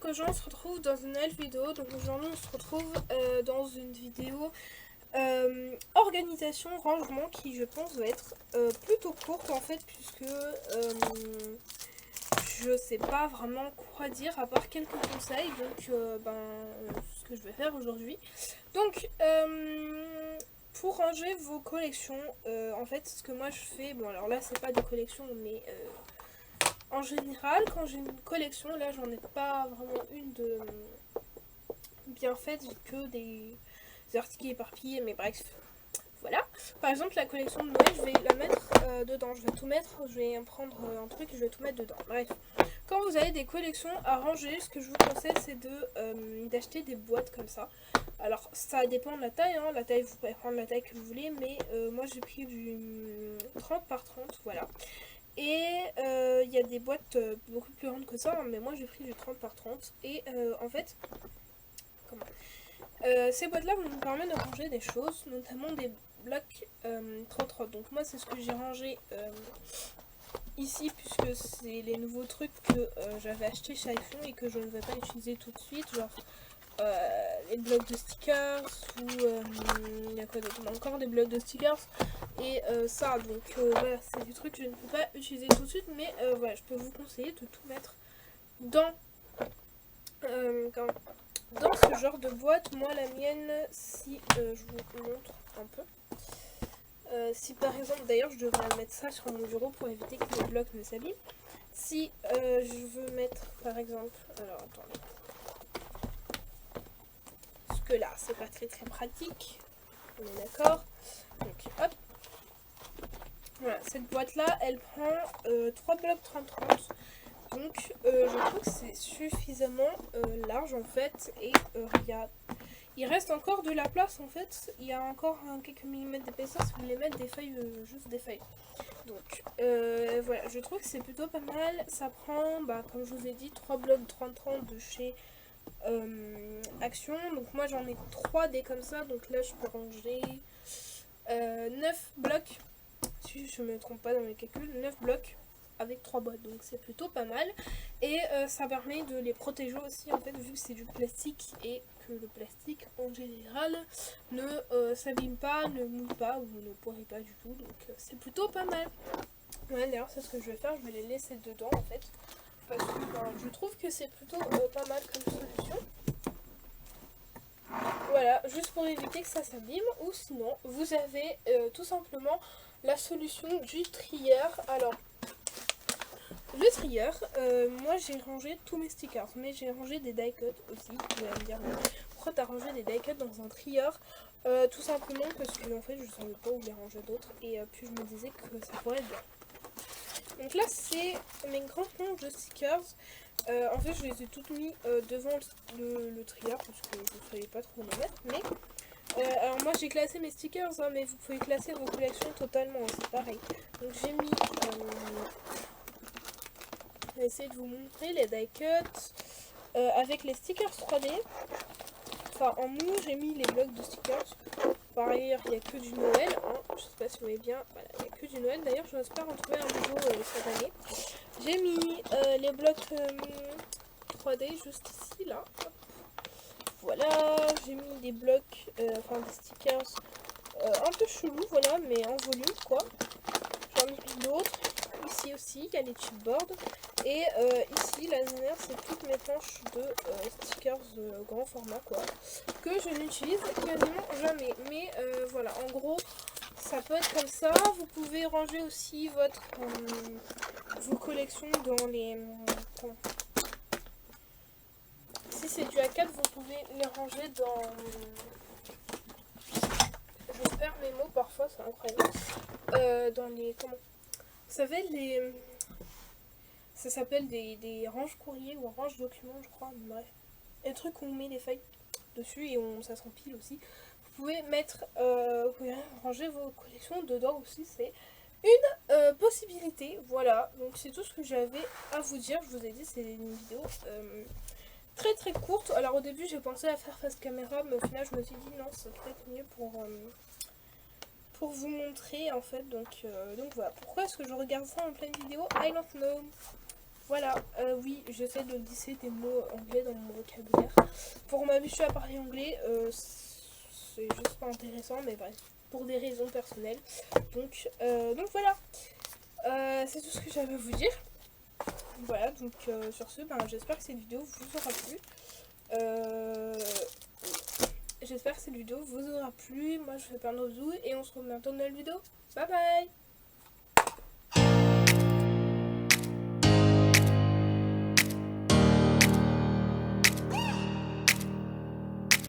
aujourd'hui on se retrouve dans une nouvelle vidéo. Donc aujourd'hui on se retrouve dans une vidéo organisation, rangement qui je pense va être plutôt courte en fait, puisque je sais pas vraiment quoi dire à part quelques conseils. Donc ce que je vais faire aujourd'hui. Donc pour ranger vos collections, en fait ce que moi je fais, bon alors là c'est pas des collections mais en général, quand j'ai une collection, là j'en ai pas vraiment une de bien faite, j'ai que des articles éparpillés, mais bref, voilà. Par exemple, la collection de Noël, je vais la mettre dedans, je vais tout mettre, je vais prendre un truc et je vais tout mettre dedans. Bref, quand vous avez des collections à ranger, ce que je vous conseille c'est d'acheter des boîtes comme ça. Alors ça dépend de la taille, hein. La taille, vous pouvez prendre la taille que vous voulez, mais moi j'ai pris du 30 par 30, voilà. Et il y a des boîtes beaucoup plus grandes que ça, hein, mais moi j'ai pris du 30 par 30. Et en fait, ces boîtes là vont nous permettre de ranger des choses, notamment des blocs 30-30. Donc moi c'est ce que j'ai rangé ici, puisque c'est les nouveaux trucs que j'avais acheté chez iPhone et que je ne vais pas utiliser tout de suite, genre les blocs de stickers, ou il y a quoi d'autre, encore des blocs de stickers et ça. Donc voilà, c'est des trucs que je ne peux pas utiliser tout de suite, mais voilà, je peux vous conseiller de tout mettre dans dans ce genre de boîte. Moi la mienne, si je vous montre un peu, si par exemple, d'ailleurs je devrais mettre ça sur mon bureau pour éviter que les blocs ne s'abîment. Si je veux mettre par exemple, alors attendez, parce que là c'est pas très pratique, on est d'accord. Donc hop, voilà, cette boîte là elle prend 3 blocs 30-30. Donc je trouve que c'est suffisamment large en fait, et il reste encore de la place en fait. Il y a encore quelques millimètres d'épaisseur si vous voulez mettre des feuilles, juste des feuilles. Donc voilà, je trouve que c'est plutôt pas mal. Ça prend, comme je vous ai dit, 3 blocs 30-30 de chez Action. Donc moi j'en ai 3 des comme ça, donc là je peux ranger 9 blocs, si je me trompe pas dans mes calculs, 9 blocs avec 3 boîtes, donc c'est plutôt pas mal. Et ça permet de les protéger aussi en fait, vu que c'est du plastique et que le plastique en général ne s'abîme pas, ne moule pas ou ne pourrit pas du tout, donc c'est plutôt pas mal. Ouais, d'ailleurs c'est ce que je vais faire, je vais les laisser dedans en fait, parce que je trouve que c'est plutôt pas mal comme solution. Voilà, juste pour éviter que ça s'abîme. Ou sinon vous avez tout simplement la solution du trieur. Alors le trieur, moi j'ai rangé tous mes stickers, mais j'ai rangé des die cuts aussi. Vous allez me dire pourquoi t'as rangé des die cuts dans un trieur? Tout simplement parce que en fait je savais pas où les ranger d'autres, et puis je me disais que ça pourrait être bien. Donc là c'est mes grandes planches de stickers. En fait je les ai toutes mis devant le trieur parce que je ne savais pas trop où les mettre. Mais alors moi j'ai classé mes stickers, hein, mais vous pouvez classer vos collections totalement, hein, c'est pareil. Donc j'ai mis, je vais essayer de vous montrer les die cuts avec les stickers 3D. Enfin en mou j'ai mis les blocs de stickers. Par ailleurs il n'y a que du Noël, hein. Je sais pas si vous voyez bien, voilà, il n'y a que du Noël. D'ailleurs je n'espère en trouver un nouveau cette année. J'ai mis les blocs 3D juste ici là. Hop. Voilà, j'ai mis des blocs, enfin des stickers un peu chelous, voilà, mais en volume quoi. J'en ai mis d'autres. Ici aussi, il y a les chipboards. Et ici, la dernière, c'est toutes mes planches de stickers grand format quoi, que je n'utilise quasiment jamais. Mais voilà, en gros, ça peut être comme ça. Vous pouvez ranger aussi vos collections dans les... si c'est du A4, vous pouvez les ranger dans... Je perds mes mots parfois, c'est incroyable. Dans les... Comment... Vous savez, les... Ça s'appelle des ranges courriers ou ranges documents, je crois. Bref. Les trucs où on met les feuilles dessus et ça s'empile aussi. Vous pouvez mettre... vous pouvez ranger vos collections dedans aussi, c'est une possibilité. Voilà, donc c'est tout ce que j'avais à vous dire. Je vous ai dit, c'est une vidéo très courte. Alors au début j'ai pensé à faire face caméra, mais au final je me suis dit non, c'est peut-être mieux pour vous montrer en fait. Donc voilà, pourquoi est-ce que je regarde ça en pleine vidéo? I don't know. voilà, oui, j'essaie de glisser des mots anglais dans mon vocabulaire. Pour m'habituer à parler anglais, c'est juste pas intéressant, mais bref, pour des raisons personnelles. Donc voilà, c'est tout ce que j'avais à vous dire. Voilà, donc sur ce, ben, j'espère que cette vidéo vous aura plu. J'espère que cette vidéo vous aura plu. Moi, je vous fais plein de bisous et on se retrouve bientôt dans une nouvelle vidéo. Bye bye!